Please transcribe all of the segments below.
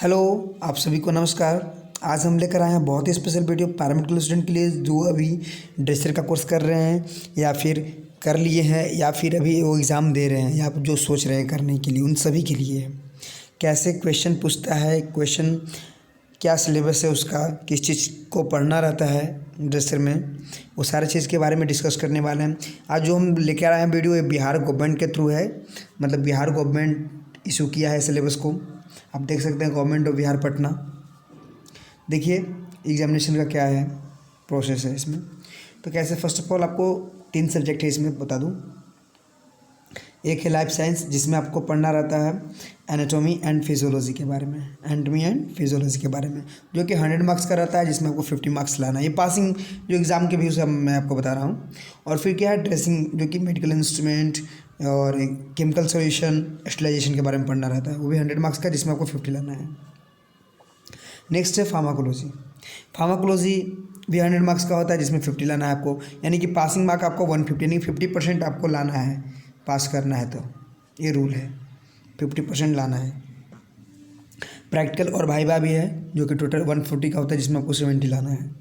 Hello, आप सभी को नमस्कार। आज हम लेकर आए हैं बहुत ही स्पेशल वीडियो पैरामेडिकल स्टूडेंट के लिए जो अभी ड्रेसर का कोर्स कर रहे हैं या फिर कर लिए हैं या फिर अभी वो एग्ज़ाम दे रहे हैं या जो सोच रहे हैं करने के लिए, उन सभी के लिए है। कैसे क्वेश्चन पूछता है, क्वेश्चन क्या सिलेबस है उसका, किस चीज़ को पढ़ना रहता है ड्रेसर में, वो सारी चीज़ के बारे में डिस्कस करने वाले हैं। आज जो हम लेकर आए हैं वीडियो, ये बिहार गवर्नमेंट के थ्रू है, मतलब बिहार गवर्नमेंट इशू किया है सिलेबस को। आप देख सकते हैं गवर्नमेंट ऑफ बिहार पटना। देखिए एग्जामिनेशन का क्या है प्रोसेस है इसमें। तो कैसे, फर्स्ट ऑफ ऑल आपको 3 सब्जेक्ट है इसमें बता दूं। एक है लाइफ साइंस, जिसमें आपको पढ़ना रहता है एनाटॉमी एंड फिजियोलॉजी के बारे में, एनाटॉमी एंड फिजियोलॉजी के बारे में, जो कि 100 मार्क्स का रहता है, जिसमें आपको 50 मार्क्स लाना है। ये पासिंग जो एग्ज़ाम के व्यूज़ मैं आपको बता रहा हूँ। और फिर क्या है ड्रेसिंग, जो कि मेडिकल इंस्ट्रूमेंट और केमिकल सॉल्यूशन स्टेलाइजेशन के बारे में पढ़ना रहता है, वो भी 100 मार्क्स का, जिसमें आपको 50 लाना है। नेक्स्ट है फार्माकोलॉजी। फार्माकोलॉजी भी 100 मार्क्स का होता है, जिसमें 50 लाना है आपको, यानी कि पासिंग मार्क आपको 150 यानी 50% आपको लाना है, पास करना है। तो ये रूल है, 50% लाना है। प्रैक्टिकल और वाइवा भी है, जो कि टोटल 140 का होता है, जिसमें आपको 70 लाना है।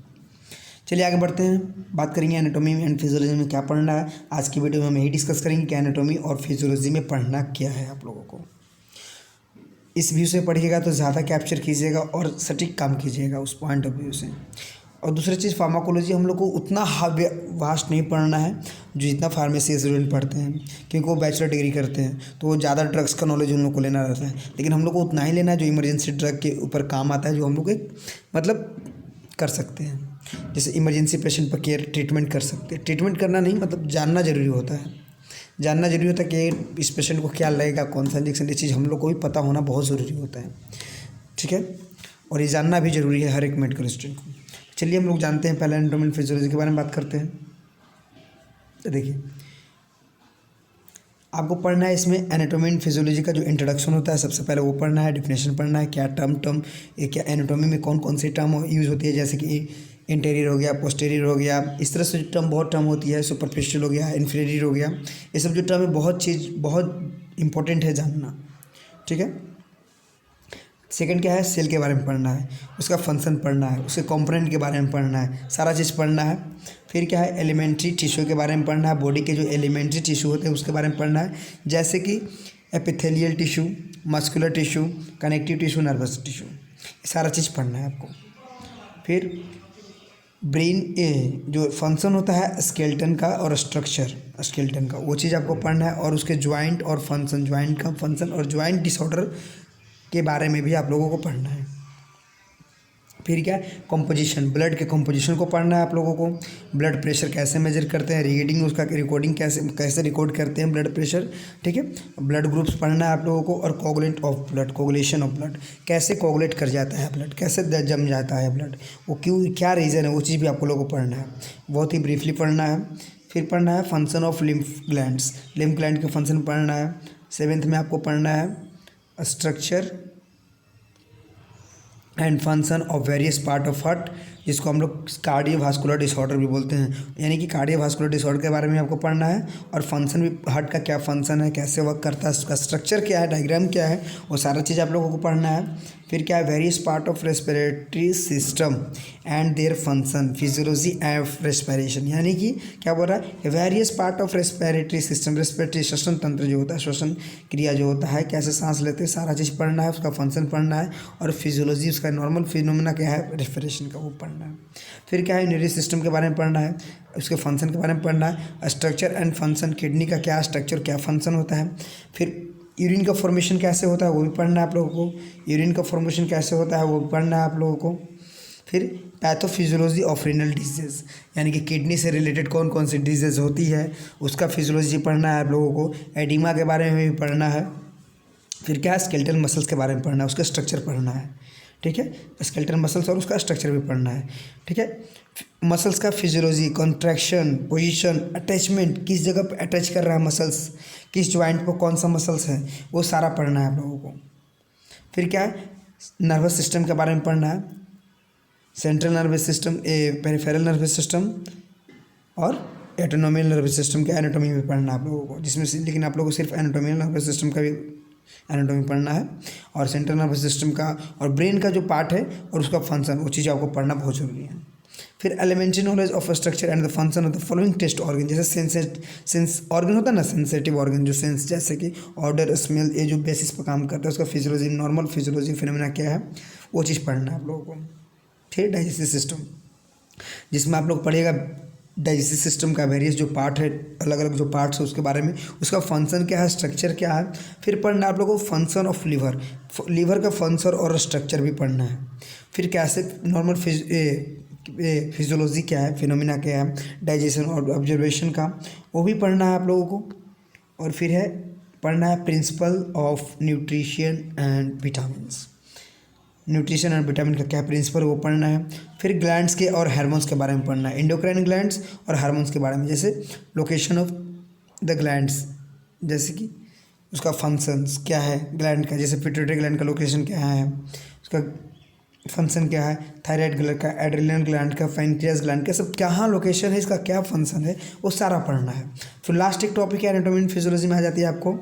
चलिए आगे बढ़ते हैं, बात करेंगे एनाटॉमी एंड फिजियोलॉजी में क्या पढ़ना है। आज की वीडियो में हम यही डिस्कस करेंगे कि एनाटॉमी और फिजियोलॉजी में पढ़ना क्या है आप लोगों को। इस व्यू से पढ़िएगा तो ज़्यादा कैप्चर कीजिएगा और सटीक काम कीजिएगा उस पॉइंट ऑफ व्यू से। और दूसरी चीज़, फार्माकोलॉजी हम लोग को उतना वास्ट नहीं पढ़ना है जो जितना फार्मेसी स्टूडेंट पढ़ते हैं, क्योंकि वो बैचलर डिग्री करते हैं तो वो ज़्यादा ड्रग्स का नॉलेज उन लोग को लेना रहता है। लेकिन हम लोग को उतना ही लेना है जो इमरजेंसी ड्रग के ऊपर काम आता है, जो हम लोग एक मतलब कर सकते हैं। जैसे इमरजेंसी पेशेंट पर केयर ट्रीटमेंट कर सकते हैं। ट्रीटमेंट करना नहीं, मतलब जानना ज़रूरी होता है। जानना ज़रूरी होता है कि इस पेशेंट को क्या लगेगा, कौन सा इंजेक्शन, ये चीज़ हम लोग को भी पता होना बहुत ज़रूरी होता है। ठीक है, और ये जानना भी ज़रूरी है हर एक मेडिकल स्टूडेंट को। चलिए हम लोग जानते हैं, पहले एनाटॉमी एंड फिजियोलॉजी के बारे में बात करते हैं। तो देखिए, आपको पढ़ना है इसमें एनाटॉमी एंड फिजियोलॉजी का जो इंट्रोडक्शन होता है, सबसे पहले वो पढ़ना है, डिफिनेशन पढ़ना है, क्या टर्म ये क्या एनाटॉमी में कौन कौन सी टर्म यूज़ होती है, जैसे कि इंटीरियर हो गया, पोस्टीरियर हो गया, इस तरह से जो टर्म, बहुत टर्म होती है, सुपरफिशियल हो गया, इन्फीरियर हो गया, ये सब जो टर्म है बहुत इंपॉर्टेंट है जानना। ठीक है। सेकंड क्या है, सेल के बारे में पढ़ना है, उसका फंक्शन पढ़ना है, उसके कंपोनेंट के बारे में पढ़ना है, सारा चीज़ पढ़ना है। फिर क्या है, एलिमेंट्री टिश्यू के बारे में पढ़ना है, बॉडी के जो एलिमेंट्री टिश्यू होते हैं उसके बारे में पढ़ना है, जैसे कि epithelial tissue, muscular tissue, connective tissue, nervous tissue, सारा चीज़ पढ़ना है आपको। फिर ब्रेन जो फंक्शन होता है स्केलेटन का और स्ट्रक्चर स्केलेटन का, वो चीज़ आपको पढ़ना है, और उसके ज्वाइंट और फंक्शन, ज्वाइंट का फंक्शन और ज्वाइंट डिसऑर्डर के बारे में भी आप लोगों को पढ़ना है। फिर क्या है, कंपोजिशन, ब्लड के कंपोजिशन को पढ़ना है आप लोगों को। ब्लड प्रेशर कैसे मेजर करते हैं, रीडिंग उसका रिकॉर्डिंग कैसे रिकॉर्ड करते हैं ब्लड प्रेशर। ठीक है, ब्लड ग्रुप्स पढ़ना है आप लोगों को। और coagulate of blood, coagulation of blood, कैसे कोगुलेट कर जाता है ब्लड, कैसे जम जाता है ब्लड, वो क्यों, क्या रीज़न है, वो चीज़ भी आप लोगों को पढ़ना है, बहुत ही ब्रीफली पढ़ना है। फिर पढ़ना है function of lymph glands, lymph gland के फंक्शन पढ़ना है। 7th में आपको पढ़ना है structure and function of various part of heart, जिसको हम लोग कार्डियोवास्कुलर डिसऑर्डर भी बोलते हैं, यानी कि कार्डियोवास्कुलर डिसऑर्डर के बारे में आपको पढ़ना है। और फंक्शन भी, हार्ट का क्या फंक्शन है, कैसे वर्क करता है, उसका स्ट्रक्चर क्या है, डायग्राम क्या है, वो सारा चीज़ आप लोगों को पढ़ना है। फिर क्या है, various part of respiratory system and their function, physiology of respiration, यानी कि क्या बोल रहा है, various part of respiratory system, respiratory श्वसन तंत्र जो होता है, श्वसन क्रिया जो होता है, कैसे सांस लेते हैं, सारा चीज़ पढ़ना है, उसका फंक्शन पढ़ना है। और फिजियोलॉजी, उसका नॉर्मल फिनोमेना क्या है, रेस्पिरेशन का, वो पढ़ना है। फिर क्या है, यूरिनरी सिस्टम के बारे में पढ़ना है, उसके फंक्शन के बारे में पढ़ना है। स्ट्रक्चर एंड फंक्शन, किडनी का क्या स्ट्रक्चर, क्या फंक्शन होता है। फिर यूरिन का फॉर्मेशन कैसे होता है, वो भी पढ़ना है आप लोगों को। यूरिन का फॉर्मेशन कैसे होता है, वो भी पढ़ना है आप लोगों को। फिर पैथोफिजियोलॉजी ऑफ रीनल डिजीज़, यानी कि किडनी से रिलेटेड कौन कौन सी डिजीज़ होती है, उसका फिजियोलॉजी पढ़ना है आप लोगों को। एडिमा के बारे में भी पढ़ना है। फिर क्या है, स्केलेटल मसल्स के बारे में पढ़ना है, उसका स्ट्रक्चर पढ़ना है। ठीक है, स्केलेटल मसल्स और उसका स्ट्रक्चर भी पढ़ना है। ठीक है, मसल्स का फिजियोलॉजी, कॉन्ट्रैक्शन, पोजीशन, अटैचमेंट, किस जगह पे अटैच कर रहा है मसल्स, किस जॉइंट पर कौन सा मसल्स है, वो सारा पढ़ना है आप लोगों को। फिर क्या है, नर्वस सिस्टम के बारे में पढ़ना है, central nervous system, peripheral nervous system और एटोनोमियल नर्वस सिस्टम के एनाटॉमी में पढ़ना है आप लोगों को, जिसमें से लेकिन आप लोगों को सिर्फ एनाटॉमियल नर्वस सिस्टम का भी एनाटॉमी पढ़ना है, और सेंट्रल नर्वस सिस्टम का और ब्रेन का जो पार्ट है और उसका फंक्शन, वो चीज़ आपको पढ़ना बहुत ज़रूरी है। फिर elementary knowledge of structure and the function of the following test organ, जैसे सेंस ऑर्गन होता है ना, सेंसिटिव ऑर्गन जो सेंस, जैसे कि ऑर्डर, स्मेल, ये जो बेसिस पर काम करता है उसका फिजियोलॉजी, नॉर्मल फिजियोलॉजी फिनोमेना क्या है, वो चीज़ पढ़ना है आप लोगों को। ठीक है, डाइजेस्टिव सिस्टम, जिसमें आप लोग पढ़िएगा डाइजेस्टिव सिस्टम का वेरियस जो पार्ट है, अलग अलग जो पार्ट्स है उसके बारे में, उसका फंक्शन क्या है, स्ट्रक्चर क्या है। फिर पढ़ना आप लोगों को फंक्शन ऑफ लीवर, लीवर का फंक्शन और स्ट्रक्चर भी पढ़ना है। फिर कैसे नॉर्मल फिजियोलॉजी क्या है, फिनोमिना क्या है, डाइजेशन और ऑब्जर्वेशन का, वो भी पढ़ना है आप लोगों को। और फिर है पढ़ना है principle of nutrition and vitamins, nutrition और विटामिन का क्या प्रिंसिपल, वो पढ़ना है। फिर ग्लैंड्स के और हार्मोन्स के बारे में पढ़ना है, एंडोक्राइन ग्लैंड्स और हार्मोन्स के बारे में, जैसे लोकेशन ऑफ द ग्लैंड्स, जैसे कि उसका फंक्शंस क्या है ग्लैंड का, जैसे पिट्यूटरी ग्लैंड का लोकेशन क्या है, उसका फंक्शन क्या है, थायराइड ग्लैंड का, एड्रिनल ग्लैंड का, पैंक्रियास ग्लैंड का, सब कहाँ लोकेशन है, इसका क्या फंक्शन है, वो सारा पढ़ना है। फिर लास्ट एक टॉपिक है एनाटॉमी एंड फिजियोलॉजी में आ जाती है आपको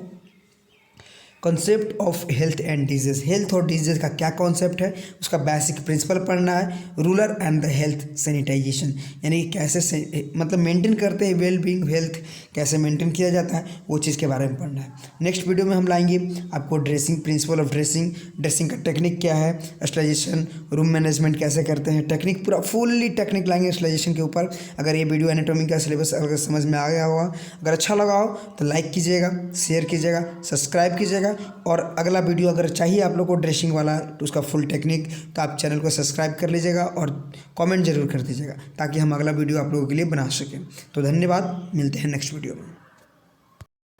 concept of health and disease, health और डिजीज़ का क्या कॉन्सेप्ट है, उसका बेसिक प्रिंसिपल पढ़ना है। Rural and the health sanitisation, यानी कैसे मतलब मेंटेन करते हैं वेल बीइंग, हेल्थ कैसे मेंटेन किया जाता है, वो चीज़ के बारे में पढ़ना है। नेक्स्ट वीडियो में हम लाएंगे आपको dressing, principle of dressing, dressing का टेक्निक क्या है, स्टलाइजेशन, रूम मैनेजमेंट कैसे करते हैं, टेक्निक पूरा फुल्ली टेक्निक लाएंगे स्टलाइजेशन के ऊपर। अगर ये वीडियो एनाटॉमी का सिलेबस अगर समझ में आ गया होगा, अगर अच्छा लगा हो तो लाइक कीजिएगा, शेयर कीजिएगा, सब्सक्राइब कीजिएगा। और अगला वीडियो अगर चाहिए आप लोग को ड्रेसिंग वाला, तो उसका फुल टेक्निक, तो आप चैनल को सब्सक्राइब कर लीजिएगा और कमेंट जरूर कर दीजिएगा, ताकि हम अगला वीडियो आप लोगों के लिए बना सकें। तो धन्यवाद, मिलते हैं नेक्स्ट वीडियो में।